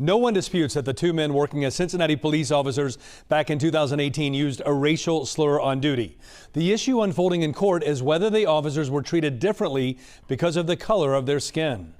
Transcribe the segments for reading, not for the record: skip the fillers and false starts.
No one disputes that the two men working as Cincinnati police officers back in 2018 used a racial slur on duty. The issue unfolding in court is whether the officers were treated differently because of the color of their skin.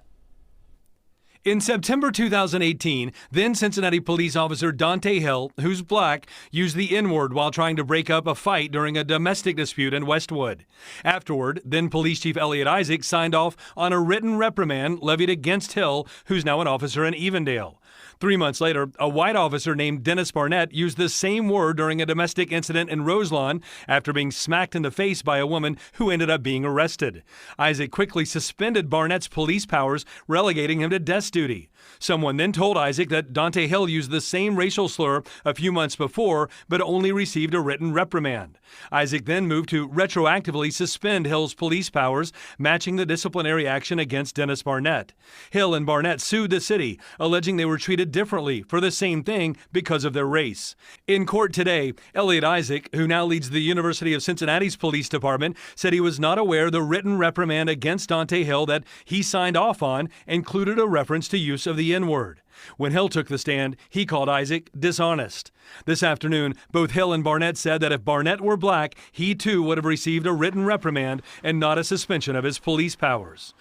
In September 2018, then Cincinnati police officer Dante Hill, who's black, used the N-word while trying to break up a fight during a domestic dispute in Westwood. Afterward, then Police Chief Elliot Isaac signed off on a written reprimand levied against Hill, who's now an officer in Evendale. 3 months later, a white officer named Dennis Barnett used the same word during a domestic incident in Roselawn after being smacked in the face by a woman who ended up being arrested. Isaac quickly suspended Barnett's police powers, relegating him to desk duty. Someone then told Isaac that Dante Hill used the same racial slur a few months before, but only received a written reprimand. Isaac then moved to retroactively suspend Hill's police powers, matching the disciplinary action against Dennis Barnett. Hill and Barnett sued the city, alleging they were treated differently for the same thing because of their race. In court today, Elliot Isaac, who now leads the University of Cincinnati's police department, said he was not aware the written reprimand against Dante Hill that he signed off on included a reference to use of the N-word. When Hill took the stand, he called Isaac dishonest. This afternoon, both Hill and Barnett said that if Barnett were black, he too would have received a written reprimand and not a suspension of his police powers.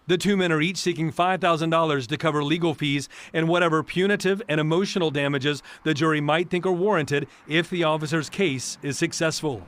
The two men are each seeking $5,000 to cover legal fees and whatever punitive and emotional damages the jury might think are warranted if the officer's case is successful.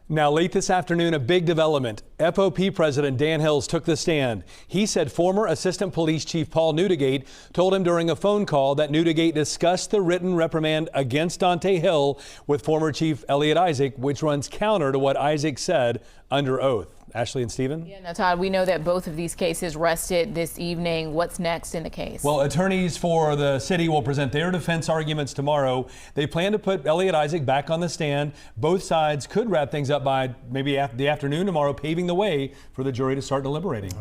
Now, late this afternoon, a big development. FOP President Dan Hills took the stand. He said former Assistant Police Chief Paul Neudigate told him during a phone call that Neudigate discussed the written reprimand against Dante Hill with former Chief Elliot Isaac, which runs counter to what Isaac said under oath. Ashley and Stephen? Yeah, now, Todd, we know that both of these cases rested this evening. What's next in the case? Well, attorneys for the city will present their defense arguments tomorrow. They plan to put Elliot Isaac back on the stand. Both sides could wrap things up by maybe the afternoon tomorrow, paving the way for the jury to start deliberating.